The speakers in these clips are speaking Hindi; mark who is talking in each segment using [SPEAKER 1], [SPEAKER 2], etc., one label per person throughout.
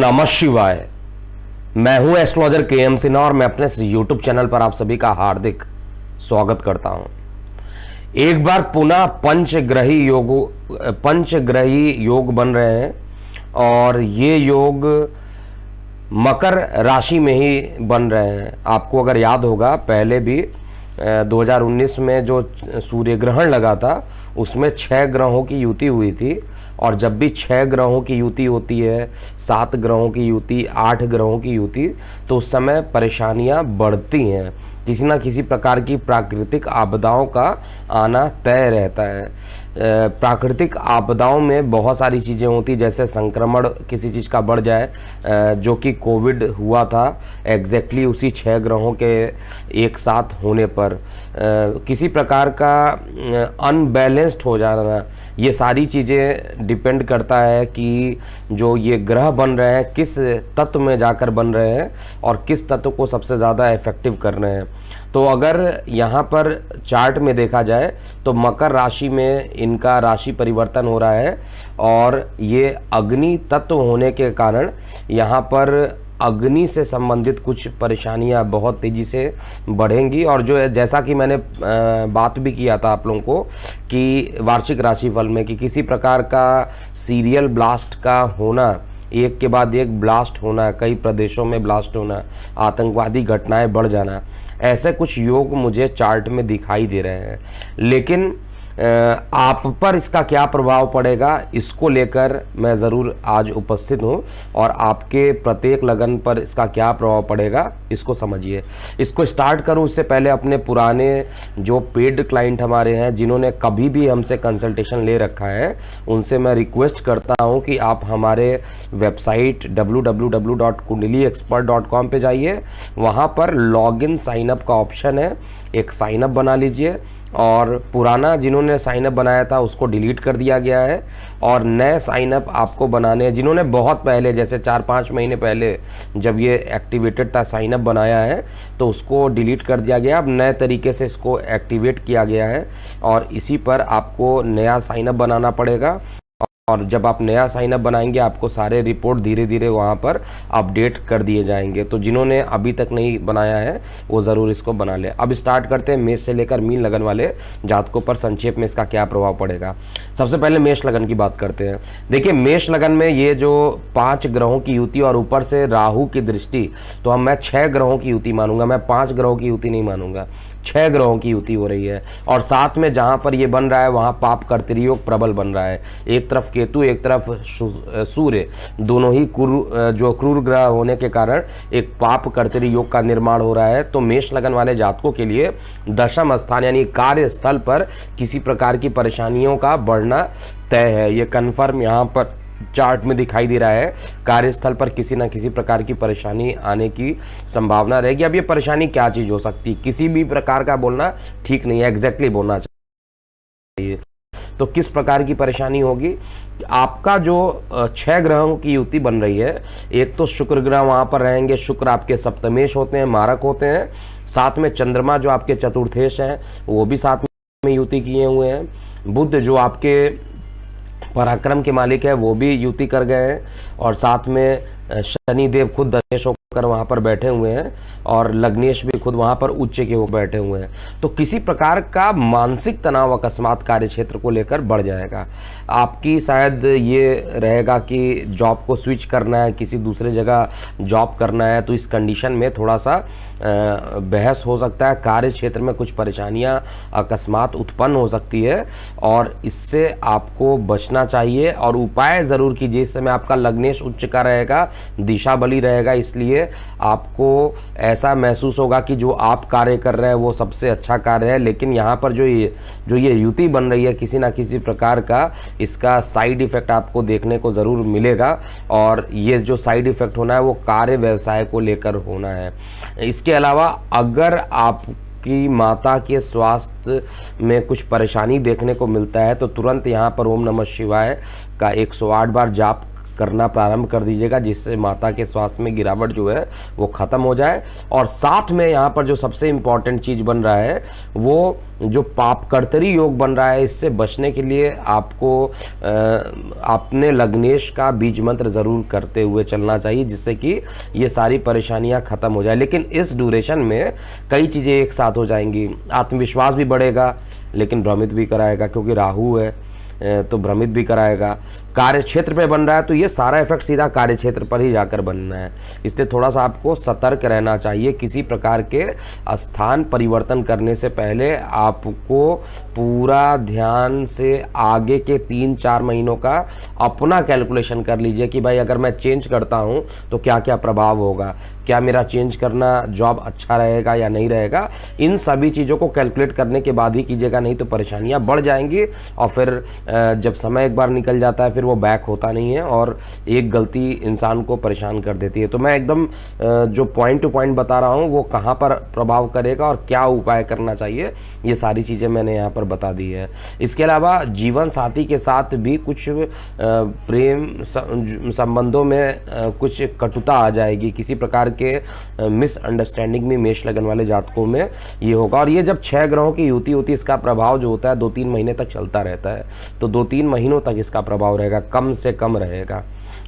[SPEAKER 1] नमः शिवाय। मैं हूं एस्ट्रोलॉजर के.एम. सिन्हा और मैं अपने यूट्यूब चैनल पर आप सभी का हार्दिक स्वागत करता हूं। एक बार पुनः पंचग्रही योग बन रहे हैं और ये योग मकर राशि में ही बन रहे हैं। आपको अगर याद होगा, पहले भी 2019 में जो सूर्य ग्रहण लगा था उसमें 6 ग्रहों की युति हुई थी। और जब भी 6 ग्रहों की युति होती है, 7 ग्रहों की युति, 8 ग्रहों की युति, तो उस समय परेशानियां बढ़ती हैं। किसी ना किसी प्रकार की प्राकृतिक आपदाओं का आना तय रहता है। प्राकृतिक आपदाओं में बहुत सारी चीज़ें होती, जैसे संक्रमण किसी चीज़ का बढ़ जाए, जो कि कोविड हुआ था एग्जैक्टली उसी 6 ग्रहों के एक साथ होने पर, किसी प्रकार का अनबैलेंस्ड हो जाना, ये सारी चीज़ें डिपेंड करता है कि जो ये ग्रह बन रहे हैं किस तत्व में जाकर बन रहे हैं और किस तत्व को सबसे ज़्यादा इफेक्टिव कर रहे हैं। तो अगर यहाँ पर चार्ट में देखा जाए तो मकर राशि में इनका राशि परिवर्तन हो रहा है और ये अग्नि तत्व होने के कारण यहाँ पर अग्नि से संबंधित कुछ परेशानियां बहुत तेज़ी से बढ़ेंगी। और जो है, जैसा कि मैंने बात भी किया था आप लोगों को कि वार्षिक राशिफल में, कि किसी प्रकार का सीरियल ब्लास्ट का होना, एक के बाद एक ब्लास्ट होना, कई प्रदेशों में ब्लास्ट होना, आतंकवादी घटनाएं बढ़ जाना, ऐसे कुछ योग मुझे चार्ट में दिखाई दे रहे हैं। लेकिन आप पर इसका क्या प्रभाव पड़ेगा, इसको लेकर मैं ज़रूर आज उपस्थित हूँ और आपके प्रत्येक लगन पर इसका क्या प्रभाव पड़ेगा इसको समझिए। इसको स्टार्ट करूँ इससे पहले अपने पुराने जो पेड क्लाइंट हमारे हैं, जिन्होंने कभी भी हमसे कंसल्टेशन ले रखा है, उनसे मैं रिक्वेस्ट करता हूँ कि आप हमारे वेबसाइट www.kundaliexpert.com पे जाइए। वहाँ पर लॉगिन साइनअप का ऑप्शन है, एक साइनअप बना लीजिए। और पुराना जिन्होंने साइनअप बनाया था उसको डिलीट कर दिया गया है और नए साइनअप आपको बनाने हैं। जिन्होंने बहुत पहले, जैसे 4-5 महीने पहले जब ये एक्टिवेटेड था, साइनअप बनाया है, तो उसको डिलीट कर दिया गया। अब नए तरीके से इसको एक्टिवेट किया गया है और इसी पर आपको नया साइनअप बनाना पड़ेगा। और जब आप नया साइनअप बनाएंगे आपको सारे रिपोर्ट धीरे धीरे वहाँ पर अपडेट कर दिए जाएंगे। तो जिन्होंने अभी तक नहीं बनाया है वो ज़रूर इसको बना लें। अब स्टार्ट करते हैं मेष से लेकर मीन लगन वाले जातकों पर संक्षेप में इसका क्या प्रभाव पड़ेगा। सबसे पहले मेष लगन की बात करते हैं। देखिए, मेष लगन में ये जो 5 ग्रहों की युति और ऊपर से राहु की दृष्टि, तो मैं 6 ग्रहों की युति मानूंगा, मैं 5 ग्रहों की युति नहीं मानूंगा। 6 ग्रहों की युति हो रही है और साथ में जहाँ पर ये बन रहा है वहाँ पाप कर्तृयोग प्रबल बन रहा है। एक तरफ केतु, एक तरफ सूर्य, दोनों ही क्रूर ग्रह होने के कारण एक पाप कर्तृयोग का निर्माण हो रहा है। तो मेष लगन वाले जातकों के लिए दशम स्थान यानी कार्यस्थल पर किसी प्रकार की परेशानियों का बढ़ना तय है। ये कन्फर्म यहाँ पर चार्ट में दिखाई दे रहा है। कार्यस्थल पर किसी न किसी प्रकार की परेशानी आने की संभावना रहेगी। अब ये परेशानी क्या चीज़ हो सकती है, किसी भी प्रकार का बोलना ठीक नहीं है, एग्जैक्टली बोलना चाहिए। तो किस प्रकार की परेशानी होगी, आपका जो 6 ग्रहों की युति बन रही है, एक तो शुक्र ग्रह वहाँ पर रहेंगे। शुक्र आपके सप्तमेश होते हैं, मारक होते हैं। साथ में चंद्रमा जो आपके चतुर्थेश हैं वो भी साथ में युति किए हुए हैं। बुध जो आपके पराक्रम के मालिक है वो भी युति कर गए हैं और साथ में शनिदेव खुद दशेश होकर वहाँ पर बैठे हुए हैं और लग्नेश भी खुद वहाँ पर उच्च के हो बैठे हुए हैं। तो किसी प्रकार का मानसिक तनाव अकस्मात कार्य क्षेत्र को लेकर बढ़ जाएगा। आपकी शायद ये रहेगा कि जॉब को स्विच करना है, किसी दूसरे जगह जॉब करना है, तो इस कंडीशन में थोड़ा सा बहस हो सकता है। कार्य क्षेत्र में कुछ परेशानियां अकस्मात उत्पन्न हो सकती है और इससे आपको बचना चाहिए और उपाय ज़रूर कीजिए। इस समय आपका लग्नेश उच्च का रहेगा, दिशा बली रहेगा, इसलिए आपको ऐसा महसूस होगा कि जो आप कार्य कर रहे हैं वो सबसे अच्छा कार्य है। लेकिन यहाँ पर जो ये युति बन रही है, किसी ना किसी प्रकार का इसका साइड इफ़ेक्ट आपको देखने को ज़रूर मिलेगा और ये जो साइड इफ़ेक्ट होना है वो कार्य व्यवसाय को लेकर होना है। इसके अलावा अगर आपकी माता के स्वास्थ्य में कुछ परेशानी देखने को मिलता है तो तुरंत यहाँ पर ओम नमः शिवाय का 108 बार जाप करना प्रारंभ कर दीजिएगा, जिससे माता के स्वास्थ्य में गिरावट जो है वो ख़त्म हो जाए। और साथ में यहाँ पर जो सबसे इम्पॉर्टेंट चीज़ बन रहा है वो जो पाप कर्तरी योग बन रहा है, इससे बचने के लिए आपको अपने लग्नेश का बीज मंत्र ज़रूर करते हुए चलना चाहिए, जिससे कि ये सारी परेशानियां ख़त्म हो जाए। लेकिन इस ड्यूरेशन में कई चीज़ें एक साथ हो जाएंगी। आत्मविश्वास भी बढ़ेगा, लेकिन भ्रमित भी कराएगा, क्योंकि राहु है तो भ्रमित भी कराएगा। कार्य क्षेत्र पे बन रहा है तो ये सारा इफेक्ट सीधा कार्य क्षेत्र पर ही जाकर बनना है, इसलिए थोड़ा सा आपको सतर्क रहना चाहिए। किसी प्रकार के स्थान परिवर्तन करने से पहले आपको पूरा ध्यान से आगे के 3-4 महीनों का अपना कैलकुलेशन कर लीजिए कि भाई अगर मैं चेंज करता हूँ तो क्या क्या प्रभाव होगा, क्या मेरा चेंज करना जॉब अच्छा रहेगा या नहीं रहेगा। इन सभी चीज़ों को कैलकुलेट करने के बाद ही कीजिएगा, नहीं तो परेशानियां बढ़ जाएंगी और फिर जब समय एक बार निकल जाता है फिर वो बैक होता नहीं है और एक गलती इंसान को परेशान कर देती है। तो मैं एकदम जो पॉइंट टू पॉइंट बता रहा हूँ वो कहाँ पर प्रभाव करेगा और क्या उपाय करना चाहिए, ये सारी चीज़ें मैंने यहाँ पर बता दी है। इसके अलावा जीवन साथी के साथ भी कुछ प्रेम संबंधों में कुछ कटुता आ जाएगी, किसी प्रकार के मिसअंडरस्टैंडिंग में मेष लगन वाले जातकों में ये होगा। और ये जब 6 ग्रहों की युति होती है, इसका प्रभाव जो होता है 2-3 महीने तक चलता रहता है, तो 2-3 महीनों तक इसका प्रभाव रहेगा, कम से कम रहेगा।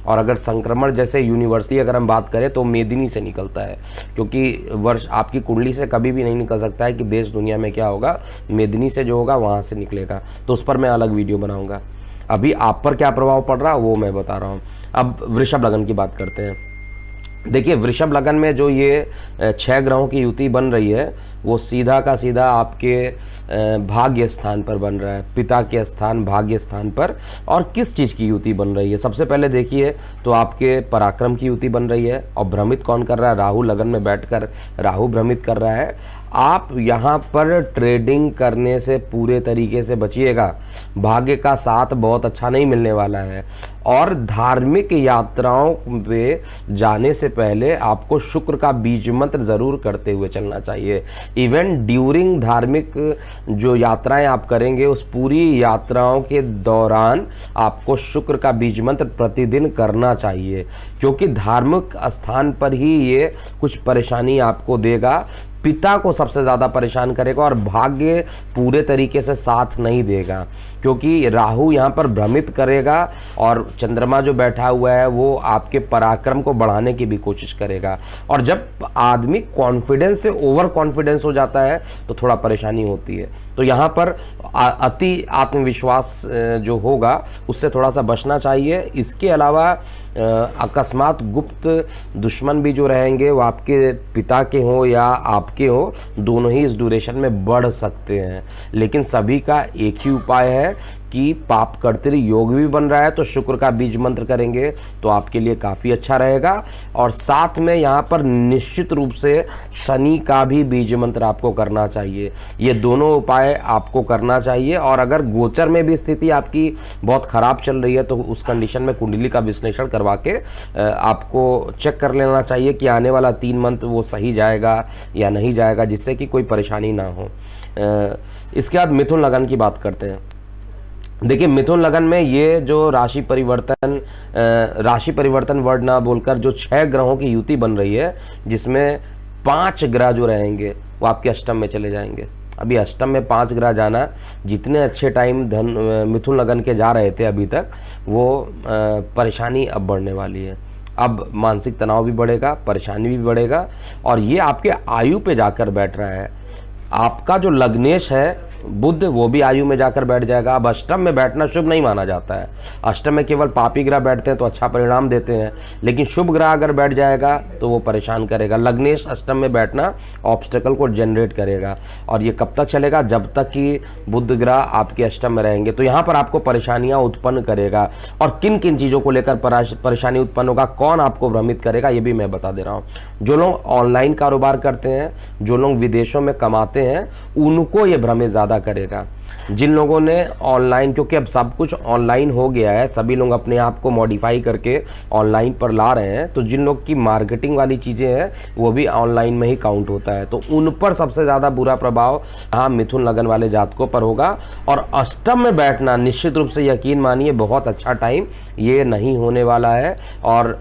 [SPEAKER 1] और अगर संक्रमण जैसे यूनिवर्सली अगर हम बात करें तो मेदिनी से निकलता है, क्योंकि वर्ष आपकी कुंडली से कभी भी नहीं निकल सकता है कि देश दुनिया में क्या होगा, मेदिनी से जो होगा वहाँ से निकलेगा। तो उस पर मैं अलग वीडियो बनाऊंगा। अभी आप पर क्या प्रभाव पड़ रहा है वो मैं बता रहा हूँ। अब वृषभ लगन की बात करते हैं। देखिए वृषभ लगन में जो ये 6 ग्रहों की युति बन रही है वो सीधा का सीधा आपके भाग्य स्थान पर बन रहा है, पिता के स्थान भाग्य स्थान पर। और किस चीज़ की युति बन रही है, सबसे पहले देखिए तो आपके पराक्रम की युति बन रही है। और भ्रमित कौन कर रहा है, राहु लगन में बैठकर राहु भ्रमित कर रहा है। आप यहाँ पर ट्रेडिंग करने से पूरे तरीके से बचिएगा, भाग्य का साथ बहुत अच्छा नहीं मिलने वाला है। और धार्मिक यात्राओं पे जाने से पहले आपको शुक्र का बीज मंत्र ज़रूर करते हुए चलना चाहिए। इवन ड्यूरिंग धार्मिक जो यात्राएं आप करेंगे उस पूरी यात्राओं के दौरान आपको शुक्र का बीज मंत्र प्रतिदिन करना चाहिए, क्योंकि धार्मिक स्थान पर ही ये कुछ परेशानी आपको देगा। पिता को सबसे ज़्यादा परेशान करेगा और भाग्य पूरे तरीके से साथ नहीं देगा, क्योंकि राहु यहाँ पर भ्रमित करेगा और चंद्रमा जो बैठा हुआ है वो आपके पराक्रम को बढ़ाने की भी कोशिश करेगा। और जब आदमी कॉन्फिडेंस से ओवर कॉन्फिडेंस हो जाता है तो थोड़ा परेशानी होती है। तो यहाँ पर अति आत्मविश्वास जो होगा उससे थोड़ा सा बचना चाहिए। इसके अलावा अकस्मात गुप्त दुश्मन भी जो रहेंगे वो आपके पिता के हों या आपके हों, दोनों ही इस ड्यूरेशन में बढ़ सकते हैं। लेकिन सभी का एक ही उपाय है कि पाप कर्तरी योग भी बन रहा है तो शुक्र का बीज मंत्र करेंगे तो आपके लिए काफ़ी अच्छा रहेगा। और साथ में यहाँ पर निश्चित रूप से शनि का भी बीज मंत्र आपको करना चाहिए। ये दोनों उपाय आपको करना चाहिए। और अगर गोचर में भी स्थिति आपकी बहुत ख़राब चल रही है तो उस कंडीशन में कुंडली का विश्लेषण करवा के आपको चेक कर लेना चाहिए कि आने वाला 3 मंथ वो सही जाएगा या नहीं जाएगा, जिससे कि कोई परेशानी ना हो। इसके बाद मिथुन लगन की बात करते हैं। देखिए मिथुन लगन में ये जो राशि परिवर्तन वर्ड ना बोलकर जो 6 ग्रहों की युति बन रही है, जिसमें 5 ग्रह जो रहेंगे वो आपके अष्टम में चले जाएंगे। अभी अष्टम में 5 ग्रह जाना, जितने अच्छे टाइम मिथुन लगन के जा रहे थे अभी तक, वो परेशानी अब बढ़ने वाली है। अब मानसिक तनाव भी बढ़ेगा, परेशानी भी बढ़ेगा। और ये आपके आयु पे जाकर बैठ रहा है। आपका जो लग्नेश है बुध वो भी आयु में जाकर बैठ जाएगा। अब अष्टम में बैठना शुभ नहीं माना जाता है। अष्टम में केवल पापी ग्रह बैठते हैं तो अच्छा परिणाम देते हैं, लेकिन शुभ ग्रह अगर बैठ जाएगा तो वो परेशान करेगा। लग्नेश अष्टम में बैठना ऑब्स्टेकल को जनरेट करेगा। और ये कब तक चलेगा, जब तक कि बुध ग्रह आपके अष्टम में रहेंगे। तो यहाँ पर आपको परेशानियाँ उत्पन्न करेगा। और किन किन चीज़ों को लेकर परेशानी उत्पन्न होगा, कौन आपको भ्रमित करेगा, ये भी मैं बता दे रहा हूँ। जो लोग ऑनलाइन कारोबार करते हैं, जो लोग विदेशों में कमाते हैं, उनको ये भ्रमित ज़्यादा करेगा। जिन लोगों ने ऑनलाइन, क्योंकि अब सब कुछ ऑनलाइन हो गया है, सभी लोग अपने आप को मॉडिफाई करके ऑनलाइन पर ला रहे हैं, तो जिन लोग की मार्केटिंग वाली चीज़ें हैं वो भी ऑनलाइन में ही काउंट होता है, तो उन पर सबसे ज़्यादा बुरा प्रभाव यहाँ मिथुन लगन वाले जातकों पर होगा। और अष्टम में बैठना निश्चित रूप से यकीन मानिए बहुत अच्छा टाइम ये नहीं होने वाला है। और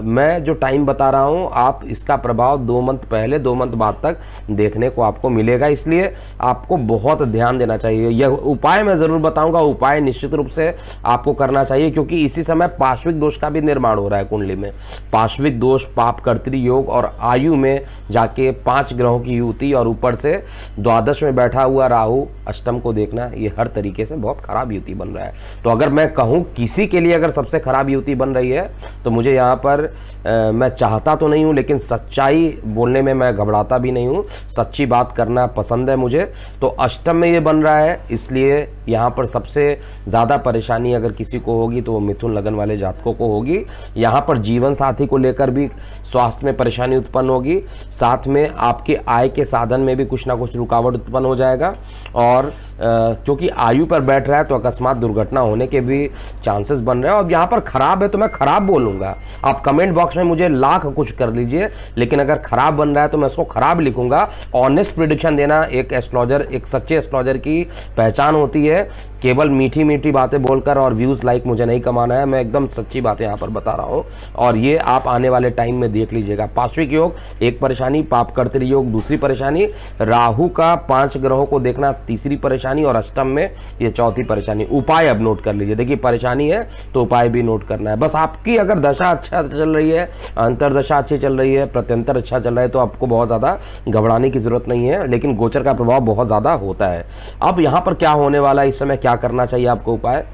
[SPEAKER 1] मैं जो टाइम बता रहा हूँ आप इसका प्रभाव 2 मंथ पहले 2 मंथ बाद तक देखने को आपको मिलेगा, इसलिए आपको बहुत ध्यान देना चाहिए। यह उपाय मैं ज़रूर बताऊंगा, उपाय निश्चित रूप से आपको करना चाहिए, क्योंकि इसी समय पार्श्विक दोष का भी निर्माण हो रहा है कुंडली में। पार्श्विक दोष, पाप कर्तृ योग और आयु में जाके 5 ग्रहों की युति और ऊपर से द्वादश में बैठा हुआ राहु अष्टम को देखना, ये हर तरीके से बहुत खराब युति बन रहा है। तो अगर मैं कहूँ किसी के लिए अगर सबसे खराब युति बन रही है तो मुझे यहाँ पर मैं चाहता तो नहीं हूँ, लेकिन सच्चाई बोलने में मैं घबराता भी नहीं हूँ, सच्ची बात करना पसंद है मुझे। तो अष्टम में ये बन रहा है, इसलिए यहाँ पर सबसे ज़्यादा परेशानी अगर किसी को होगी तो वो मिथुन लगन वाले जातकों को होगी। यहाँ पर जीवन साथी को लेकर भी स्वास्थ्य में परेशानी उत्पन्न होगी, साथ में आपके आय के साधन में भी कुछ ना कुछ रुकावट उत्पन्न हो जाएगा। और क्योंकि आयु पर बैठ रहा है तो अकस्मात दुर्घटना होने के भी चांसेस बन रहे हैं। और यहाँ पर खराब है तो मैं खराब बोलूँगा, आप कमेंट बॉक्स में मुझे लाख कुछ कर लीजिए, लेकिन अगर खराब बन रहा है तो मैं उसको खराब लिखूंगा। ऑनेस्ट प्रिडिक्शन देना एक एस्ट्रोलॉजर, एक सच्चे एस्ट्रोलॉजर की पहचान होती है। केवल मीठी मीठी बातें बोलकर और व्यूज़ लाइक मुझे नहीं कमाना है, मैं एकदम सच्ची बातें यहाँ पर बता रहा हूँ। और ये आप आने वाले टाइम में देख लीजिएगा। पार्श्विक योग एक परेशानी, पाप कर्तृ योग दूसरी परेशानी, राहु का 5 ग्रहों को देखना तीसरी परेशानी, और अष्टम में ये चौथी परेशानी। उपाय अब नोट कर लीजिए, देखिए परेशानी है तो उपाय भी नोट करना है। बस आपकी अगर दशा अच्छा चल रही है, अंतरदशा अच्छी चल रही है, प्रत्यंतर अच्छा चल रहा है, तो आपको बहुत ज़्यादा घबराने की जरूरत नहीं है, लेकिन गोचर का प्रभाव बहुत ज़्यादा होता है। अब यहाँ पर क्या होने वाला है, इस समय क्या करना चाहिए आपको उपाय?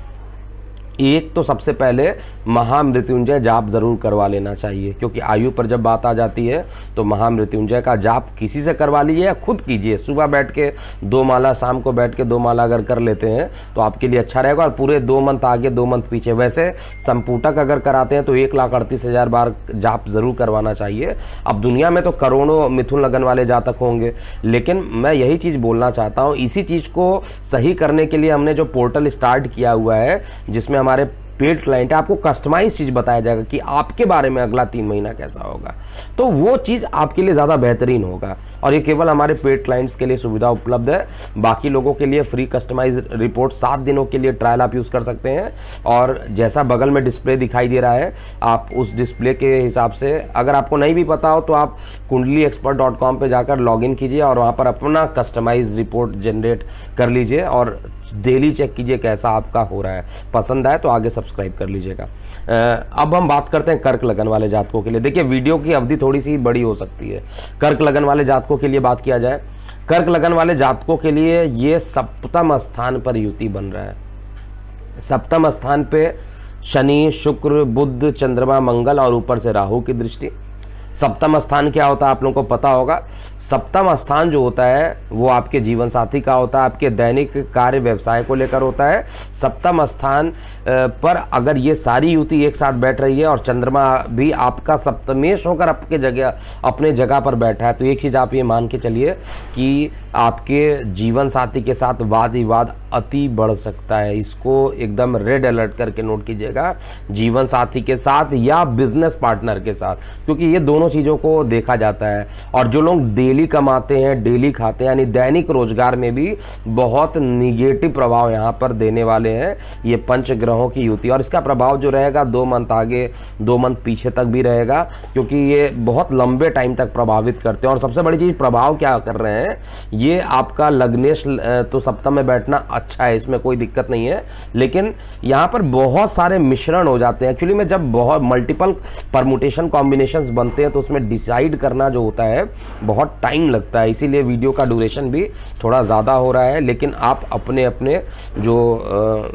[SPEAKER 1] एक तो सबसे पहले महामृत्युंजय जाप जरूर करवा लेना चाहिए, क्योंकि आयु पर जब बात आ जाती है तो महामृत्युंजय का जाप किसी से करवा लीजिए या खुद कीजिए। सुबह बैठ के 2 माला, शाम को बैठ के 2 माला अगर कर लेते हैं तो आपके लिए अच्छा रहेगा। और पूरे 2 मंथ आगे 2 मंथ पीछे, वैसे संपुटक अगर कराते हैं तो 1,38,000 बार जाप जरूर करवाना चाहिए। अब दुनिया में तो करोड़ों मिथुन लगन वाले जातक होंगे, लेकिन मैं यही चीज़ बोलना चाहता हूँ, इसी चीज़ को सही करने के लिए हमने जो पोर्टल स्टार्ट किया हुआ है, जिसमें हमारे पेड क्लाइंट है, आपको कस्टमाइज चीज़ बताया जाएगा कि आपके बारे में अगला 3 महीना कैसा होगा, तो वो चीज़ आपके लिए ज़्यादा बेहतरीन होगा। और ये केवल हमारे पेड क्लाइंट्स के लिए सुविधा उपलब्ध है, बाकी लोगों के लिए फ्री कस्टमाइज रिपोर्ट 7 दिनों के लिए ट्रायल आप यूज़ कर सकते हैं। और जैसा बगल में डिस्प्ले दिखाई दे रहा है, आप उस डिस्प्ले के हिसाब से, अगर आपको नहीं भी पता हो तो आप kundliexpert.com पे जाकर लॉगिन कीजिए और वहाँ पर अपना कस्टमाइज रिपोर्ट जनरेट कर लीजिए और डेली चेक कीजिए कैसा आपका हो रहा है। पसंद आए तो आगे सब्सक्राइब कर लीजिएगा। अब हम बात करते हैं कर्क लगन वाले जातकों के लिए। देखिए वीडियो की अवधि थोड़ी सी बड़ी हो सकती है। कर्क लगन वाले जातकों के लिए बात किया जाए, कर्क लगन वाले जातकों के लिए ये सप्तम स्थान पर युति बन रहा है। सप्तम स्थान पे शनि, शुक्र, बुध, चंद्रमा, मंगल और ऊपर से राहु की दृष्टि। सप्तम स्थान क्या होता है आप लोगों को पता होगा। सप्तम स्थान जो होता है वो आपके जीवन साथी का होता है, आपके दैनिक कार्य व्यवसाय को लेकर होता है। सप्तम स्थान पर अगर ये सारी युति एक साथ बैठ रही है और चंद्रमा भी आपका सप्तमेश होकर अपने जगह पर बैठा है, तो एक चीज़ आप ये मान के चलिए कि आपके जीवन साथी के साथ वाद विवाद अति बढ़ सकता है। इसको एकदम रेड अलर्ट करके नोट कीजिएगा, जीवन साथी के साथ या बिजनेस पार्टनर के साथ, क्योंकि ये दोनों चीज़ों को देखा जाता है। और जो लोग डेली कमाते हैं, डेली खाते हैं, यानी दैनिक रोजगार में भी बहुत निगेटिव प्रभाव यहाँ पर देने वाले हैं ये पंच ग्रहों की युति। और इसका प्रभाव जो रहेगा 2 मंथ आगे 2 मंथ पीछे तक भी रहेगा, क्योंकि ये बहुत लंबे टाइम तक प्रभावित करते हैं। और सबसे बड़ी चीज़, प्रभाव क्या कर रहे हैं, ये आपका लग्नेश तो सप्तम में बैठना अच्छा है, इसमें कोई दिक्कत नहीं है, लेकिन यहाँ पर बहुत सारे मिश्रण हो जाते हैं। एक्चुअली में जब बहुत मल्टीपल परमुटेशन कॉम्बिनेशंस बनते हैं तो उसमें डिसाइड करना जो होता है बहुत टाइम लगता है, इसीलिए वीडियो का ड्यूरेशन भी थोड़ा ज़्यादा हो रहा है। लेकिन आप अपने अपने जो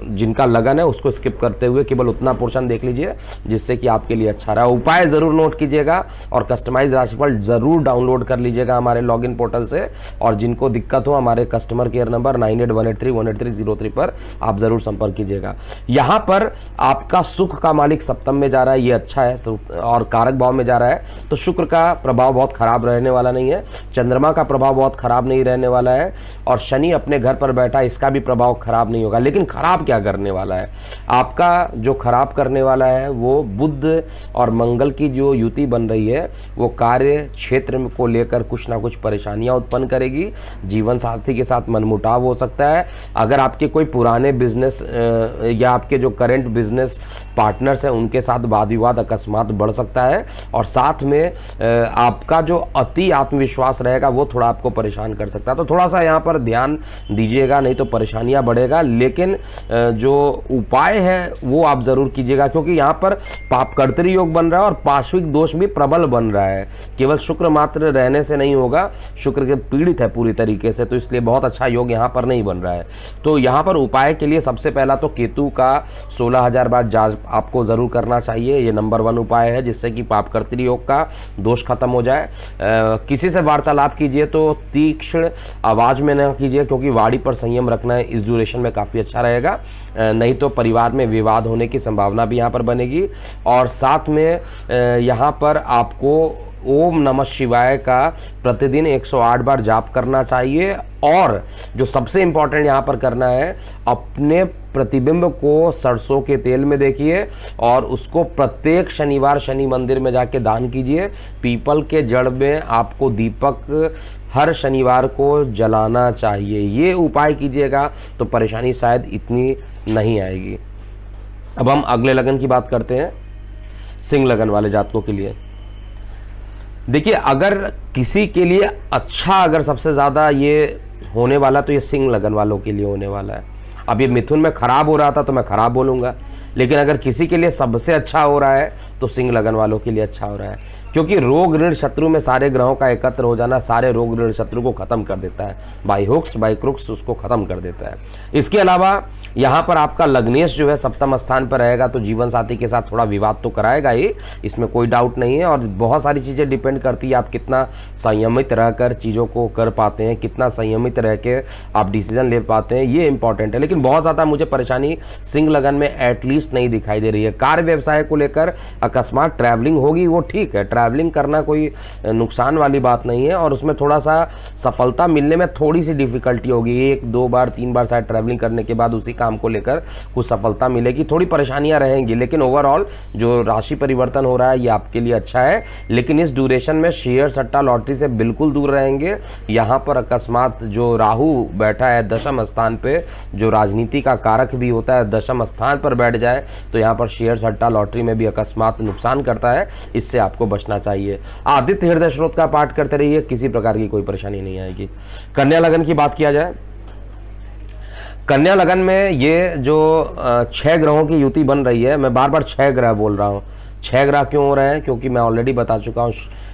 [SPEAKER 1] जिनका लगन है उसको स्किप करते हुए केवल उतना पोर्शन देख लीजिए जिससे कि आपके लिए अच्छा रहा। उपाय ज़रूर नोट कीजिएगा और कस्टमाइज राशिफल ज़रूर डाउनलोड कर लीजिएगा हमारे लॉगिन पोर्टल से। और जिनको दिक्कत हो हमारे कस्टमर केयर नंबर 9818318303 पर आप ज़रूर संपर्क कीजिएगा। यहाँ पर आपका सुख का मालिक सप्तम में जा रहा है, ये अच्छा है, और कारक भाव में जा रहा है, तो तो शुक्र का प्रभाव बहुत खराब रहने वाला नहीं है, चंद्रमा का प्रभाव बहुत खराब नहीं रहने वाला है, और शनि अपने घर पर बैठा, इसका भी प्रभाव खराब नहीं होगा। लेकिन खराब क्या करने वाला है? आपका जो खराब करने वाला है वो बुध और मंगल की जो युति बन रही है वो कार्य क्षेत्र को लेकर कुछ ना कुछ परेशानियां उत्पन्न करेगी। जीवन साथी के साथ मनमुटाव हो सकता है। अगर आपके कोई पुराने बिजनेस या आपके जो करंट बिजनेस पार्टनर्स हैं उनके साथ वाद विवाद अकस्मात बढ़ सकता है, और साथ में आपका जो अति आत्मविश्वास रहेगा वो थोड़ा आपको परेशान कर सकता है। तो थोड़ा सा यहाँ पर ध्यान दीजिएगा, नहीं तो परेशानियां बढ़ेगा। लेकिन जो उपाय है वो आप ज़रूर कीजिएगा, क्योंकि यहाँ पर पापकर्तरी योग बन रहा है और पार्श्विक दोष भी प्रबल बन रहा है। केवल शुक्र मात्र रहने से नहीं होगा, शुक्र के पीड़ित है पूरी तरीके से, तो इसलिए बहुत अच्छा योग यहाँ पर नहीं बन रहा है। तो यहाँ पर उपाय के लिए सबसे पहला तो केतु का 16,000 बार जाप आपको ज़रूर करना चाहिए। ये नंबर 1 उपाय है, जिससे कि पापकर्तरी योग का दोष खत्म हो जाए। किसी से वार्तालाप कीजिए तो तीक्ष्ण आवाज़ में न कीजिए, क्योंकि वाणी पर संयम रखना है इस ड्यूरेशन में काफ़ी अच्छा रहेगा, नहीं तो परिवार में विवाद होने की संभावना भी यहाँ पर बनेगी। और साथ में यहाँ पर आपको ओम नमः शिवाय का प्रतिदिन 108 बार जाप करना चाहिए। और जो सबसे इम्पॉर्टेंट यहाँ पर करना है, अपने प्रतिबिंब को सरसों के तेल में देखिए और उसको प्रत्येक शनिवार शनि मंदिर में जाके दान कीजिए। पीपल के जड़ में आपको दीपक हर शनिवार को जलाना चाहिए। ये उपाय कीजिएगा तो परेशानी शायद इतनी नहीं आएगी। अब हम अगले लगन की बात करते हैं, सिंह लगन वाले जातकों के लिए। देखिए, अगर किसी के लिए अच्छा, अगर सबसे ज़्यादा ये होने वाला तो ये सिंह लगन वालों के लिए होने वाला है। अब ये मिथुन में खराब हो रहा था तो मैं खराब बोलूँगा, लेकिन अगर किसी के लिए सबसे अच्छा हो रहा है तो सिंह लगन वालों के लिए अच्छा हो रहा है, क्योंकि रोग ऋण शत्रु में सारे ग्रहों का एकत्र हो जाना सारे रोग ऋण शत्रु को खत्म कर देता है, बाई हुक्स बाई क्रुक्स उसको खत्म कर देता है। इसके अलावा यहाँ पर आपका लग्नेश जो है सप्तम स्थान पर रहेगा, तो जीवन साथी के साथ थोड़ा विवाद तो कराएगा ही, इसमें कोई डाउट नहीं है। और बहुत सारी चीज़ें डिपेंड करती है आप कितना संयमित रहकर चीज़ों को कर पाते हैं, कितना संयमित रह के आप डिसीजन ले पाते हैं, ये इंपॉर्टेंट है। लेकिन बहुत ज़्यादा मुझे परेशानी सिंह लगन में एटलीस्ट नहीं दिखाई दे रही है। कार्य व्यवसाय को लेकर अकस्मात ट्रैवलिंग होगी, वो ठीक है, ट्रैवलिंग करना कोई नुकसान वाली बात नहीं है, और उसमें थोड़ा सा सफलता मिलने में थोड़ी सी डिफिकल्टी होगी। 1, 2 बार 3 बार शायद ट्रैवलिंग करने के बाद उसी काम को लेकर कुछ सफलता मिलेगी, थोड़ी परेशानियां रहेंगी। लेकिन ओवरऑल जो राशि परिवर्तन हो रहा है ये आपके लिए अच्छा है। लेकिन इस ड्यूरेशन में शेयर सट्टा लॉटरी से बिल्कुल दूर रहेंगे। यहाँ पर अकस्मात जो राहु बैठा है दशम स्थान पे, जो राजनीति का कारक भी होता है, दशम स्थान पर बैठ जाए तो यहाँ पर शेयर सट्टा लॉटरी में भी अकस्मात नुकसान करता है, इससे आपको बचना चाहिए। आदित्य हृदय स्रोत का पाठ करते रहिए, किसी प्रकार की कोई परेशानी नहीं आएगी। कन्या लगन की बात किया जाए, कन्या लगन में ये जो 6 ग्रहों की युति बन रही है, मैं बार बार 6 ग्रह बोल रहा हूँ। 6 ग्रह क्यों हो रहे हैं? क्योंकि मैं ऑलरेडी बता चुका हूँ,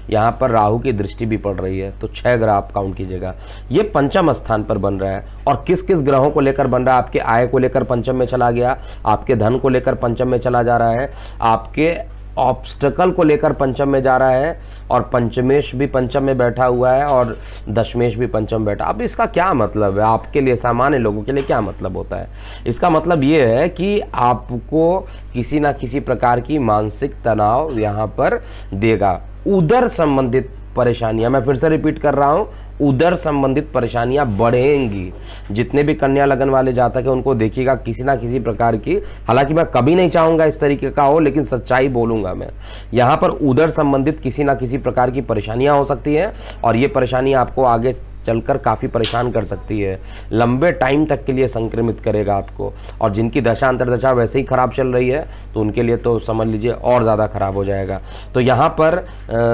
[SPEAKER 1] यहाँ पर राहु की दृष्टि भी पड़ रही है, तो 6 ग्रह आप काउंट कीजिएगा। ये पंचम स्थान पर बन रहा है, और किस किस ग्रहों को लेकर बन रहा है? आपके आय को लेकर पंचम में चला गया, आपके धन को लेकर पंचम में चला जा रहा है, आपके ऑब्स्टकल को लेकर पंचम में जा रहा है, और पंचमेश भी पंचम में बैठा हुआ है, और दशमेश भी पंचम बैठा। अब इसका क्या मतलब है आपके लिए, सामान्य लोगों के लिए क्या मतलब होता है? इसका मतलब ये है कि आपको किसी ना किसी प्रकार की मानसिक तनाव यहाँ पर देगा। उदर संबंधित परेशानियां, मैं फिर से रिपीट कर रहा हूं, उदर संबंधित परेशानियां बढ़ेंगी। जितने भी कन्या लगन वाले जातक हैं उनको देखिएगा किसी ना किसी प्रकार की, हालांकि मैं कभी नहीं चाहूंगा इस तरीके का हो, लेकिन सच्चाई बोलूंगा मैं, यहाँ पर उदर संबंधित किसी ना किसी प्रकार की परेशानियां हो सकती हैं, और ये परेशानी आपको आगे चलकर काफ़ी परेशान कर सकती है, लंबे टाइम तक के लिए संक्रमित करेगा आपको। और जिनकी दशा अंतर्दशा वैसे ही खराब चल रही है तो उनके लिए तो समझ लीजिए और ज़्यादा खराब हो जाएगा। तो यहाँ पर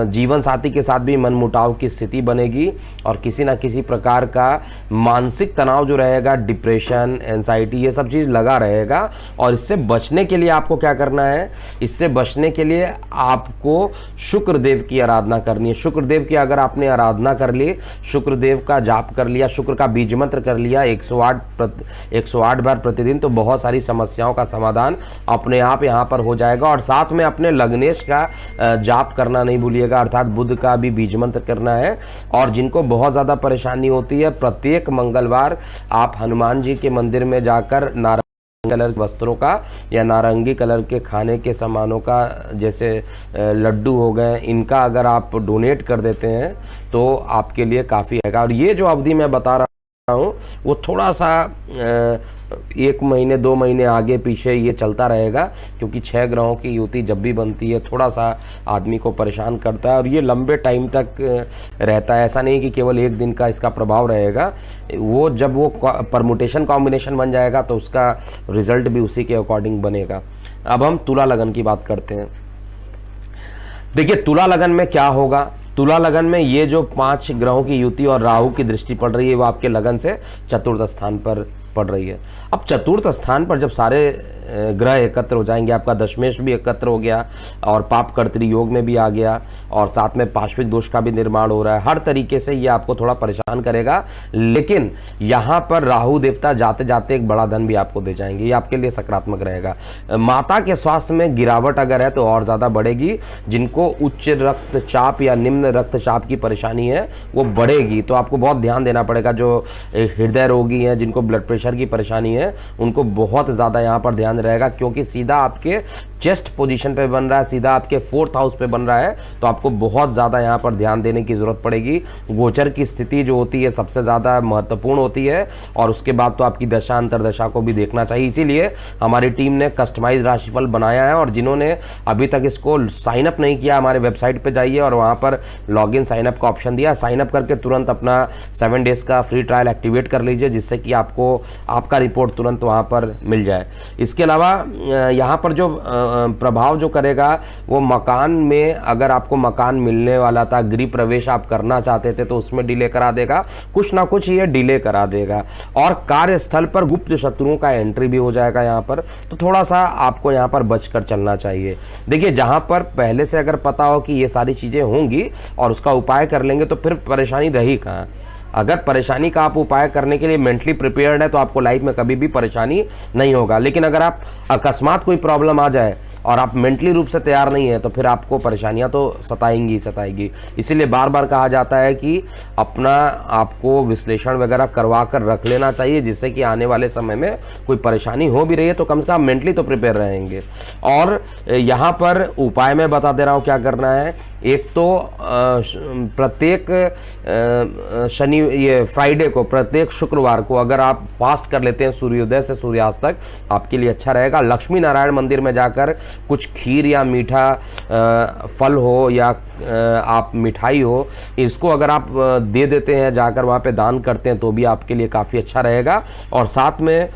[SPEAKER 1] जीवन साथी के साथ भी मनमुटाव की स्थिति बनेगी, और किसी ना किसी प्रकार का मानसिक तनाव जो रहेगा, डिप्रेशन, एंजाइटी, ये सब चीज़ लगा रहेगा। और इससे बचने के लिए आपको क्या करना है? इससे बचने के लिए आपको शुक्रदेव की आराधना करनी है। शुक्रदेव की अगर आपने आराधना कर ली, शुक्रदेव का जाप कर लिया, शुक्र का बीज मंत्र कर लिया 108 बार प्रतिदिन, तो बहुत सारी समस्याओं का समाधान अपने आप यहाँ पर हो जाएगा। और साथ में अपने लग्नेश का जाप करना नहीं भूलिएगा, अर्थात बुध का भी बीज मंत्र करना है। और जिनको बहुत ज़्यादा परेशानी होती है, प्रत्येक मंगलवार आप हनुमान जी के मंदिर में जाकर नारायण कलर के वस्त्रों का या नारंगी कलर के खाने के सामानों का, जैसे लड्डू हो गए, इनका अगर आप डोनेट कर देते हैं तो आपके लिए काफ़ी रहेगा। और ये जो अवधि मैं बता रहा हूँ वो थोड़ा सा 1 महीने 2 महीने आगे पीछे ये चलता रहेगा, क्योंकि 6 ग्रहों की युति जब भी बनती है थोड़ा सा आदमी को परेशान करता है और ये लंबे टाइम तक रहता है। ऐसा नहीं कि केवल 1 दिन का इसका प्रभाव रहेगा, वो जब वो परमुटेशन कॉम्बिनेशन बन जाएगा तो उसका रिजल्ट भी उसी के अकॉर्डिंग बनेगा। अब हम तुला लगन की बात करते हैं। देखिए तुला लगन में क्या होगा, तुला लगन में ये जो 5 ग्रहों की युति और राहु की दृष्टि पड़ रही है वो आपके लगन से चतुर्थ स्थान पर पड़ रही है। अब चतुर्थ स्थान पर जब सारे ग्रह एकत्र हो जाएंगे, आपका दशमेश भी एकत्र हो गया और पाप कर्तरी योग में भी आ गया और साथ में पाश्विक दोष का भी निर्माण हो रहा है, हर तरीके से ये आपको थोड़ा परेशान करेगा। लेकिन यहाँ पर राहु देवता जाते जाते एक बड़ा धन भी आपको दे जाएंगे, ये आपके लिए सकारात्मक रहेगा। माता के स्वास्थ्य में गिरावट अगर है तो और ज़्यादा बढ़ेगी। जिनको उच्च रक्तचाप या निम्न रक्तचाप की परेशानी है वो बढ़ेगी, तो आपको बहुत ध्यान देना पड़ेगा। जो हृदय रोगी हैं, जिनको ब्लड प्रेशर की परेशानी है, उनको बहुत ज़्यादा यहाँ पर ध्यान रहेगा, क्योंकि सीधा आपके चेस्ट पोजीशन पे बन रहा है, सीधा आपके 4th हाउस पे बन रहा है, तो आपको बहुत ज़्यादा यहाँ पर ध्यान देने की ज़रूरत पड़ेगी। गोचर की स्थिति जो होती है सबसे ज़्यादा महत्वपूर्ण होती है और उसके बाद तो आपकी दशा अंतरदशा को भी देखना चाहिए। इसीलिए हमारी टीम ने कस्टमाइज राशिफल बनाया है और जिन्होंने अभी तक इसको साइन अप नहीं किया, हमारे वेबसाइट पर जाइए और वहाँ पर लॉगिन साइन अप का ऑप्शन दिया, साइन अप करके तुरंत अपना 7 डेज का फ्री ट्रायल एक्टिवेट कर लीजिए, जिससे कि आपको आपका रिपोर्ट तुरंत वहाँ पर मिल जाए। इसके अलावा यहाँ पर जो प्रभाव जो करेगा वो मकान में, अगर आपको मकान मिलने वाला था, गृह प्रवेश आप करना चाहते थे तो उसमें डिले करा देगा, कुछ ना कुछ ये डिले करा देगा। और कार्यस्थल पर गुप्त शत्रुओं का एंट्री भी हो जाएगा यहाँ पर, तो थोड़ा सा आपको यहाँ पर बचकर चलना चाहिए। देखिए जहाँ पर पहले से अगर पता हो कि ये सारी चीज़ें होंगी और उसका उपाय कर लेंगे तो फिर परेशानी रही कहाँ। अगर परेशानी का आप उपाय करने के लिए मेंटली प्रिपेयर्ड है तो आपको लाइफ में कभी भी परेशानी नहीं होगा। लेकिन अगर आप अकस्मात कोई प्रॉब्लम आ जाए और आप मेंटली रूप से तैयार नहीं है तो फिर आपको परेशानियां तो सताएंगी सताएंगी। इसीलिए बार बार कहा जाता है कि अपना आपको विश्लेषण वगैरह करवा कर रख लेना चाहिए, जिससे कि आने वाले समय में कोई परेशानी हो भी रही है तो कम से कम मेंटली तो प्रिपेयर रहेंगे। और यहाँ पर उपाय मैं बता दे रहा हूँ क्या करना है। एक तो प्रत्येक शनि ये फ्राइडे को, प्रत्येक शुक्रवार को अगर आप फास्ट कर लेते हैं सूर्योदय से सूर्यास्त तक, आपके लिए अच्छा रहेगा। लक्ष्मी नारायण मंदिर में जाकर कुछ खीर या मीठा फल हो या आप मिठाई हो, इसको अगर आप दे देते हैं, जाकर वहाँ पे दान करते हैं तो भी आपके लिए काफ़ी अच्छा रहेगा। और साथ में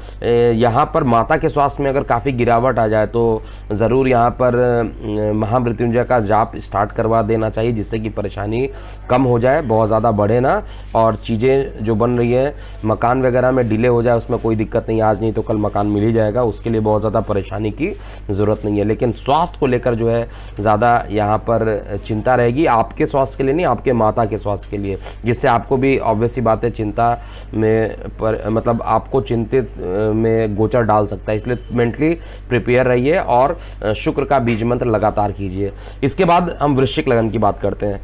[SPEAKER 1] यहाँ पर माता के स्वास्थ्य में अगर काफ़ी गिरावट आ जाए तो ज़रूर यहाँ पर महामृत्युंजय का जाप स्टार्ट करवा देना चाहिए, जिससे कि परेशानी कम हो जाए, बहुत ज़्यादा बढ़े ना। और चीज़ें जो बन रही हैं, मकान वगैरह में डिले हो जाए उसमें कोई दिक्कत नहीं, आज नहीं तो कल मकान मिल ही जाएगा, उसके लिए बहुत ज़्यादा परेशानी की ज़रूरत नहीं है। लेकिन स्वास्थ्य को लेकर जो है ज़्यादा यहाँ पर चिंता रहेगी, आपके स्वास्थ्य के लिए नहीं, आपके माता के स्वास्थ्य के लिए, जिससे आपको भी ऑब्वियस सी बात है चिंता में मतलब आपको चिंतित में गोचर डाल सकता है। इसलिए मेंटली प्रिपेयर रहिए और शुक्र का बीज मंत्र लगातार कीजिए। इसके बाद हम वृश्चिक लगन की बात करते हैं।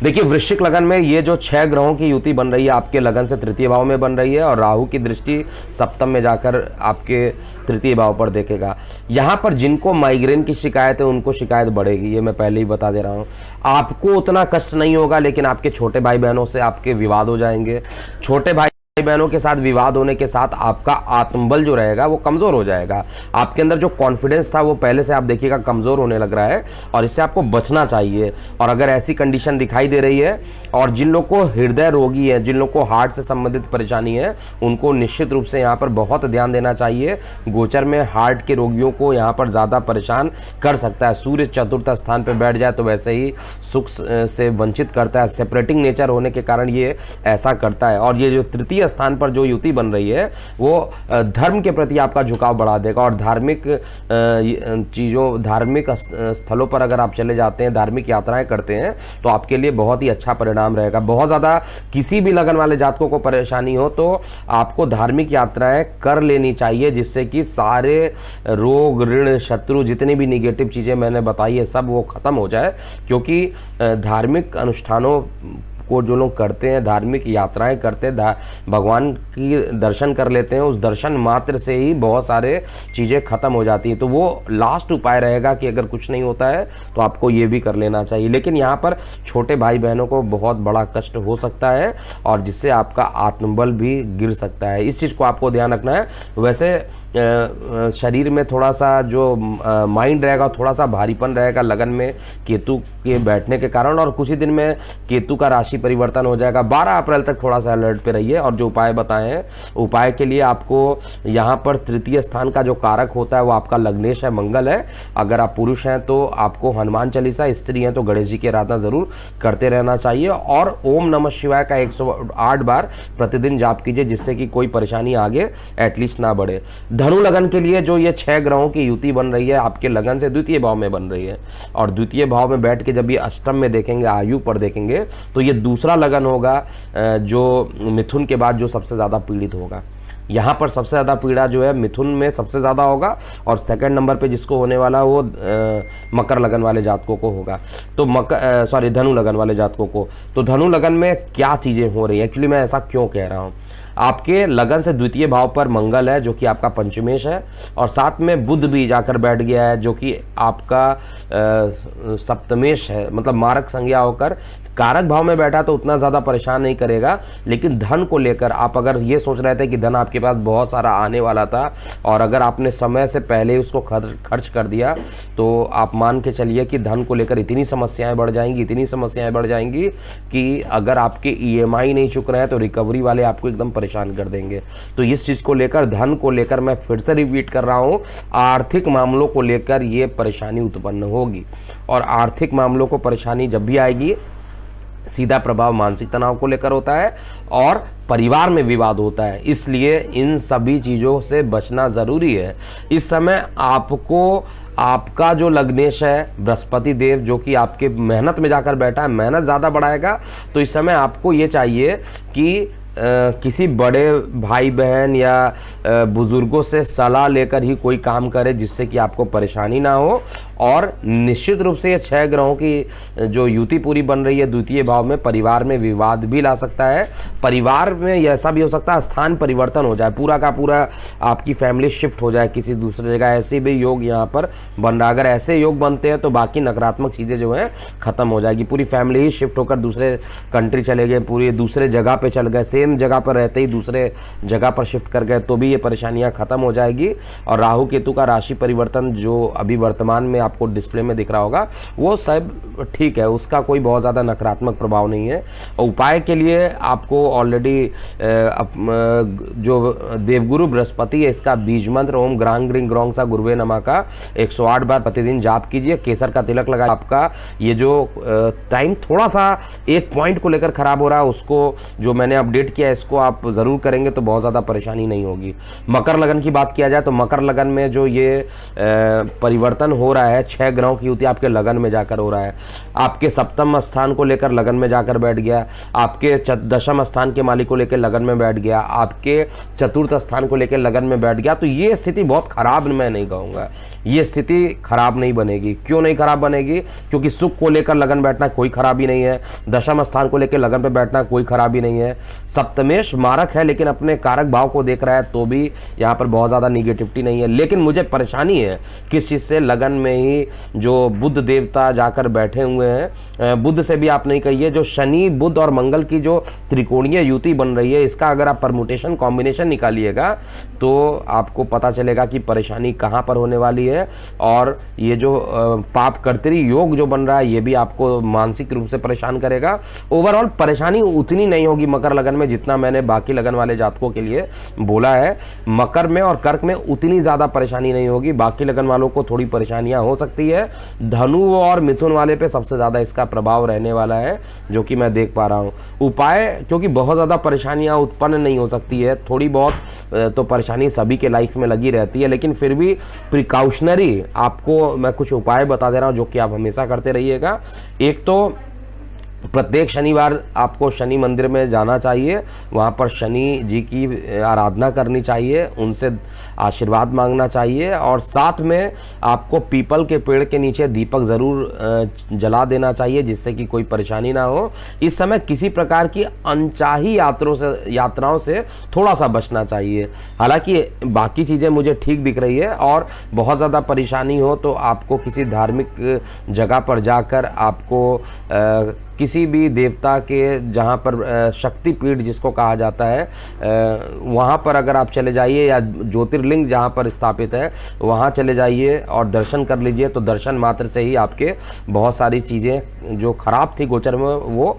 [SPEAKER 1] देखिए वृश्चिक लगन में ये जो 6 ग्रहों की युति बन रही है आपके लगन से तृतीय भाव में बन रही है और राहु की दृष्टि सप्तम में जाकर आपके तृतीय भाव पर देखेगा। यहाँ पर जिनको माइग्रेन की शिकायत है उनको शिकायत बढ़ेगी, ये मैं पहले ही बता दे रहा हूँ। आपको उतना कष्ट नहीं होगा, लेकिन आपके छोटे भाई बहनों से आपके विवाद हो जाएंगे। छोटे भाई बहनों के साथ विवाद होने के साथ आपका आत्मबल जो रहेगा वो कमजोर हो जाएगा। आपके अंदर जो कॉन्फिडेंस था वो पहले से आप देखिएगा कमजोर होने लग रहा है और इससे आपको बचना चाहिए। और अगर ऐसी कंडीशन दिखाई दे रही है और जिन लोग को हृदय रोगी है, जिन लोग को हार्ट से संबंधित परेशानी है, उनको निश्चित रूप से यहाँ पर बहुत ध्यान देना चाहिए। गोचर में हार्ट के रोगियों को यहाँ पर ज़्यादा परेशान कर सकता है। सूर्य चतुर्थ स्थान पर बैठ जाए तो वैसे ही सुख से वंचित करता है, सेपरेटिंग नेचर होने के कारण ये ऐसा करता है। और ये जो तृतीय स्थान पर जो युति बन रही है वो धर्म के प्रति आपका झुकाव बढ़ा देगा। और धार्मिक चीज़ों, धार्मिक स्थलों पर अगर आप चले जाते हैं, धार्मिक यात्राएं करते हैं तो आपके लिए बहुत ही अच्छा परिणाम रहेगा। बहुत ज़्यादा किसी भी लगन वाले जातकों को परेशानी हो तो आपको धार्मिक यात्राएं कर लेनी चाहिए, जिससे कि सारे रोग, ऋण, शत्रु, जितनी भी निगेटिव चीज़ें मैंने बताई है सब वो ख़त्म हो जाए। क्योंकि धार्मिक अनुष्ठानों को जो लोग करते हैं, धार्मिक यात्राएं करते हैं, भगवान की दर्शन कर लेते हैं, उस दर्शन मात्र से ही बहुत सारे चीज़ें ख़त्म हो जाती हैं। तो वो लास्ट उपाय रहेगा कि अगर कुछ नहीं होता है तो आपको ये भी कर लेना चाहिए। लेकिन यहाँ पर छोटे भाई बहनों को बहुत बड़ा कष्ट हो सकता है और जिससे आपका आत्मबल भी गिर सकता है। इस चीज़ को आपको ध्यान रखना है। वैसे शरीर में थोड़ा सा जो माइंड रहेगा थोड़ा सा भारीपन रहेगा लगन में केतु के बैठने के कारण, और कुछ ही दिन में केतु का राशि परिवर्तन हो जाएगा। 12 अप्रैल तक थोड़ा सा अलर्ट पे रहिए। और जो उपाय बताए हैं, उपाय के लिए आपको यहाँ पर तृतीय स्थान का जो कारक होता है वो आपका लग्नेश है, मंगल है। अगर आप पुरुष हैं तो आपको हनुमान चालीसा, स्त्री हैं तो गणेश जी की आराधना जरूर करते रहना चाहिए। और ओम नमः शिवाय का 108 बार प्रतिदिन जाप कीजिए, जिससे कि कोई परेशानी आगे एटलीस्ट ना बढ़े। धनु लगन के लिए जो ये 6 ग्रहों की युति बन रही है आपके लगन से द्वितीय भाव में बन रही है, और द्वितीय भाव में बैठ के जब ये अष्टम में देखेंगे, आयु पर देखेंगे, तो ये दूसरा लगन होगा जो मिथुन के बाद जो सबसे ज़्यादा पीड़ित होगा। यहाँ पर सबसे ज़्यादा पीड़ा जो है मिथुन में सबसे ज़्यादा होगा, और सेकंड नंबर पे जिसको होने वाला वो मकर लगन वाले जातकों को होगा। तो धनु लगन वाले जातकों को। तो धनु लगन में क्या चीज़ें हो रही हैं, एक्चुअली मैं ऐसा क्यों कह रहा हूँ। आपके लगन से द्वितीय भाव पर मंगल है जो कि आपका पंचमेश है, और साथ में बुध भी जाकर बैठ गया है जो कि आपका सप्तमेश है, मतलब मारक संज्ञा होकर कारक भाव में बैठा तो उतना ज़्यादा परेशान नहीं करेगा। लेकिन धन को लेकर आप अगर ये सोच रहे थे कि धन आपके पास बहुत सारा आने वाला था और अगर आपने समय से पहले उसको खर्च कर दिया, तो आप मान के चलिए कि धन को लेकर इतनी समस्याएं बढ़ जाएंगी, इतनी समस्याएं बढ़ जाएंगी कि अगर आपके EMI नहीं चुक रहे हैं तो रिकवरी वाले आपको एकदम परेशान कर देंगे। तो इस चीज़ को लेकर, धन को लेकर मैं फिर से रिपीट कर रहा हूँ, आर्थिक मामलों को लेकर ये परेशानी उत्पन्न होगी। और आर्थिक मामलों को परेशानी जब भी आएगी, सीधा प्रभाव मानसिक तनाव को लेकर होता है और परिवार में विवाद होता है। इसलिए इन सभी चीज़ों से बचना ज़रूरी है। इस समय आपको आपका जो लग्नेश है बृहस्पति देव, जो कि आपके मेहनत में जाकर बैठा है, मेहनत ज़्यादा बढ़ाएगा। तो इस समय आपको ये चाहिए कि किसी बड़े भाई बहन या बुज़ुर्गों से सलाह लेकर ही कोई काम करे, जिससे कि आपको परेशानी ना हो। और निश्चित रूप से ये 6 ग्रहों की जो युति पूरी बन रही है द्वितीय भाव में, परिवार में विवाद भी ला सकता है। परिवार में ऐसा भी हो सकता है स्थान परिवर्तन हो जाए, पूरा का पूरा आपकी फैमिली शिफ्ट हो जाए किसी दूसरे जगह, ऐसे भी योग यहाँ पर बन रहा है। अगर ऐसे योग बनते हैं तो बाकी नकारात्मक चीज़ें जो हैं ख़त्म हो जाएगी। पूरी फैमिली ही शिफ्ट होकर दूसरे कंट्री चले गए, पूरी दूसरे जगह पर चल गए, सेम जगह पर रहते ही दूसरे जगह पर शिफ्ट कर गए, तो भी ये परेशानियाँ ख़त्म हो जाएगी। और राहु केतु का राशि परिवर्तन जो अभी वर्तमान में आपको डिस्प्ले में दिख रहा होगा, वो सब ठीक है, उसका कोई बहुत ज़्यादा नकारात्मक प्रभाव नहीं है। उपाय के लिए आपको ऑलरेडी जो देवगुरु बृहस्पति है, इसका बीज मंत्र ओम ग्रांग ग्रिंग ग्रोंग सा गुरुवे नमः का 108 बार प्रतिदिन जाप कीजिए। केसर का तिलक लगा। आपका ये जो टाइम थोड़ा सा एक पॉइंट को लेकर खराब हो रहा है, उसको जो मैंने अपडेट किया, इसको आप ज़रूर करेंगे तो बहुत ज़्यादा परेशानी नहीं होगी। मकर लगन की बात किया जाए तो मकर लगन में जो ये परिवर्तन हो रहा है, 6 ग्रहों की युति आपके लगन में जाकर हो रहा है। आपके सप्तम स्थान को लेकर लगन में जाकर बैठ गया, आपके दशम स्थान के मालिक को लेकर लगन में बैठ गया, आपके चतुर्थ स्थान को लेकर लगन में बैठ गया। तो ये स्थिति बहुत खराब मैं नहीं कहूँगा, ये स्थिति खराब नहीं बनेगी। क्यों नहीं खराब बनेगी? क्योंकि सुख को लेकर लगन बैठना कोई खराबी नहीं है, दशम स्थान को लेकर लगन पर बैठना कोई खराबी नहीं है। सप्तमेश मारक है लेकिन अपने कारक भाव को देख रहा है, तो भी यहाँ पर बहुत ज़्यादा निगेटिविटी नहीं है। लेकिन मुझे परेशानी है किस चीज़ से? लगन में ही जो बुध देवता जाकर बैठे हुए हैं, बुध से भी आप नहीं कहिए, जो शनि बुध और मंगल की जो त्रिकोणीय युति बन रही है, इसका अगर आप परमुटेशन कॉम्बिनेशन निकालिएगा तो आपको पता चलेगा कि परेशानी कहाँ पर होने वाली है। और ये जो पाप कर्तरी योग जो बन रहा है, ये भी आपको मानसिक रूप से परेशान करेगा। ओवरऑल परेशानी उतनी नहीं होगी मकर लगन में जितना मैंने बाकी लगन वाले जातकों के लिए बोला है। मकर में और कर्क में उतनी ज़्यादा परेशानी नहीं होगी, बाकी लगन वालों को थोड़ी परेशानियां हो सकती है। धनु और मिथुन वाले पे सबसे ज़्यादा इसका प्रभाव रहने वाला है, जो कि मैं देख पा रहा हूँ। उपाय, क्योंकि बहुत ज़्यादा परेशानियां उत्पन्न नहीं हो सकती है, थोड़ी बहुत तो परेशानी सभी के लाइफ में लगी रहती है, लेकिन फिर भी प्रिकॉशनरी आपको मैं कुछ उपाय बता दे रहा हूँ जो कि आप हमेशा करते रहिएगा। एक तो प्रत्येक शनिवार आपको शनि मंदिर में जाना चाहिए, वहाँ पर शनि जी की आराधना करनी चाहिए, उनसे आशीर्वाद मांगना चाहिए और साथ में आपको पीपल के पेड़ के नीचे दीपक ज़रूर जला देना चाहिए जिससे कि कोई परेशानी ना हो। इस समय किसी प्रकार की अनचाही यात्राओं से थोड़ा सा बचना चाहिए। हालांकि बाकी चीज़ें मुझे ठीक दिख रही है और बहुत ज़्यादा परेशानी हो तो आपको किसी धार्मिक जगह पर जाकर आपको किसी भी देवता के जहाँ पर शक्ति पीठ जिसको कहा जाता है वहाँ पर अगर आप चले जाइए या ज्योतिर्लिंग जहाँ पर स्थापित है वहाँ चले जाइए और दर्शन कर लीजिए, तो दर्शन मात्र से ही आपके बहुत सारी चीज़ें जो खराब थी गोचर में वो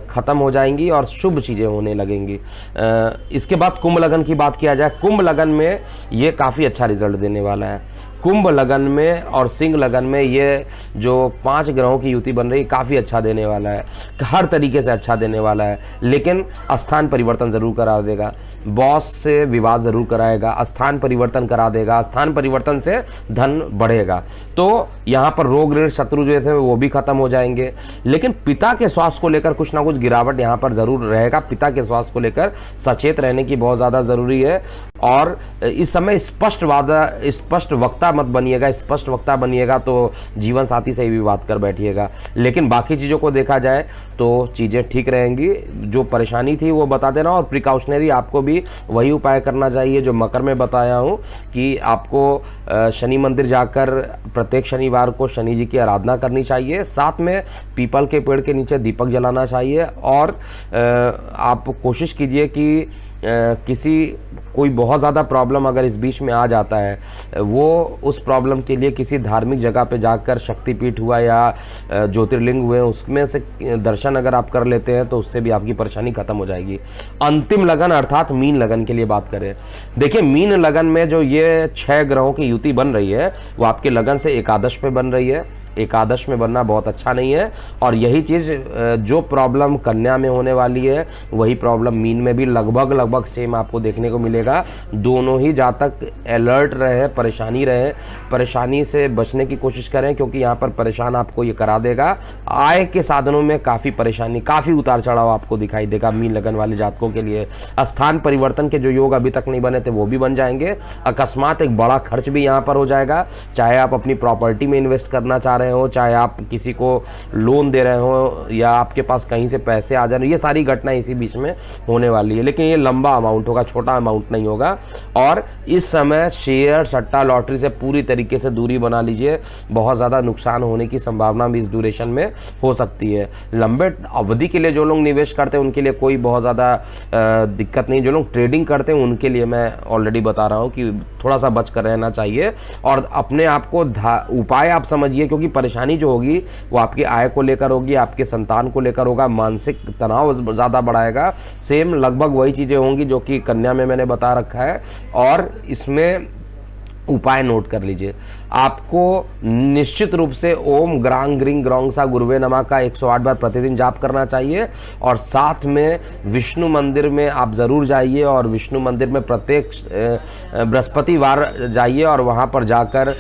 [SPEAKER 1] ख़त्म हो जाएंगी और शुभ चीज़ें होने लगेंगी। इसके बाद कुंभ लगन की बात किया जाए, कुंभ लगन में ये काफ़ी अच्छा रिजल्ट देने वाला है। कुंभ लगन में और सिंह लगन में ये जो 5 ग्रहों की युति बन रही है काफ़ी अच्छा देने वाला है, हर तरीके से अच्छा देने वाला है। लेकिन स्थान परिवर्तन ज़रूर करा देगा, बॉस से विवाद ज़रूर कराएगा, स्थान परिवर्तन करा देगा, स्थान परिवर्तन से धन बढ़ेगा। तो यहाँ पर रोग ऋण शत्रु जो थे वो भी खत्म हो जाएंगे। लेकिन पिता के स्वास्थ्य को लेकर कुछ ना कुछ गिरावट यहाँ पर ज़रूर रहेगा। पिता के स्वास्थ्य को लेकर सचेत रहने की बहुत ज़्यादा ज़रूरी है और इस समय स्पष्ट वक्ता मत बनिएगा। स्पष्ट वक्ता बनिएगा तो जीवन साथी से भी बात कर बैठिएगा। लेकिन बाकी चीज़ों को देखा जाए तो चीज़ें ठीक रहेंगी। जो परेशानी थी वो बता देना और प्रिकॉशनरी आपको भी वही उपाय करना चाहिए जो मकर में बताया हूँ कि आपको शनि मंदिर जाकर प्रत्येक शनिवार को शनि जी की आराधना करनी चाहिए, साथ में पीपल के पेड़ के नीचे दीपक जलाना चाहिए और आप कोशिश कीजिए कि कोई बहुत ज़्यादा प्रॉब्लम अगर इस बीच में आ जाता है वो उस प्रॉब्लम के लिए किसी धार्मिक जगह पे जाकर शक्तिपीठ हुआ या ज्योतिर्लिंग हुए उसमें से दर्शन अगर आप कर लेते हैं तो उससे भी आपकी परेशानी खत्म हो जाएगी। अंतिम लगन अर्थात मीन लगन के लिए बात करें, देखिए मीन लगन में जो ये 6 ग्रहों की युति बन रही है वो आपके लगन से एकादश पे बन रही है। एकादश में बनना बहुत अच्छा नहीं है और यही चीज़ जो प्रॉब्लम कन्या में होने वाली है वही प्रॉब्लम मीन में भी लगभग सेम आपको देखने को मिलेगा। दोनों ही जातक अलर्ट रहे, परेशानी से बचने की कोशिश करें क्योंकि यहाँ पर परेशान आपको ये करा देगा। आय के साधनों में काफ़ी परेशानी, काफ़ी उतार चढ़ाव आपको दिखाई देगा मीन लगन वाले जातकों के लिए। स्थान परिवर्तन के जो योग अभी तक नहीं बने थे वो भी बन जाएंगे। अकस्मात एक बड़ा खर्च भी यहाँ पर हो जाएगा, चाहे आप अपनी प्रॉपर्टी में इन्वेस्ट करना चाह रहे हो, चाहे आप किसी को लोन दे रहे हो या आपके पास कहीं से पैसे आ जा रहे, ये सारी घटनाएं इसी बीच में होने वाली है। लेकिन ये लंबा अमाउंट होगा, छोटा अमाउंट नहीं होगा। और इस समय शेयर सट्टा लॉटरी से पूरी तरीके से दूरी बना लीजिए, बहुत ज़्यादा नुकसान होने की संभावना भी इस ड्यूरेशन में हो सकती है। लंबे अवधि के लिए जो लोग निवेश करते हैं उनके लिए कोई बहुत ज़्यादा दिक्कत नहीं, जो लोग ट्रेडिंग करते हैं उनके लिए मैं ऑलरेडी बता रहा हूँ कि थोड़ा सा बच कर रहना चाहिए और अपने आप को उपाय आप समझिए क्योंकि परेशानी जो होगी वो आपकी आय को लेकर होगी, आपके संतान को लेकर होगा, मानसिक तनाव ज़्यादा बढ़ाएगा। सेम लगभग वही चीज़ें होंगी जो कि कन्या में मैंने बता रखा है। और इसमें उपाय नोट कर लीजिए, आपको निश्चित रूप से ओम ग्रांग ग्रिंग ग्रौंग सा गुरुवे नमः का 108 बार प्रतिदिन जाप करना चाहिए और साथ में विष्णु मंदिर में आप ज़रूर जाइए और विष्णु मंदिर में प्रत्येक बृहस्पतिवार जाइए और वहाँ पर जाकर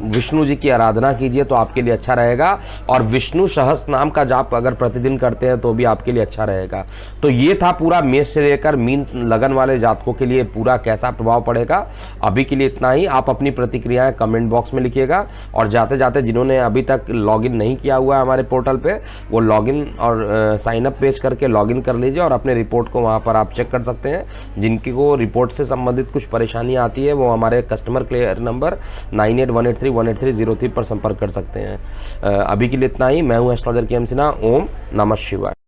[SPEAKER 1] विष्णु जी की आराधना कीजिए तो आपके लिए अच्छा रहेगा। और विष्णु सहस्त्र नाम का जाप अगर प्रतिदिन करते हैं तो भी आपके लिए अच्छा रहेगा। तो ये था पूरा मेष से लेकर मीन लगन वाले जातकों के लिए पूरा कैसा प्रभाव पड़ेगा। अभी के लिए इतना ही। आप अपनी प्रतिक्रियाएं कमेंट बॉक्स में लिखिएगा और जाते जाते जिन्होंने अभी तक लॉगिन नहीं किया हुआ है हमारे पोर्टल पे वो लॉगिन और साइन अप पेज करके लॉगिन कर लीजिए और अपने रिपोर्ट को वहां पर आप चेक कर सकते हैं। जिनकी को रिपोर्ट से संबंधित कुछ परेशानी आती है वो हमारे कस्टमर केयर नंबर 9818318303 पर संपर्क कर सकते हैं। अभी के लिए इतना ही। मैं हूँ एस्ट्रोलॉजर के एम सिन्हा। ओम नमः शिवाय।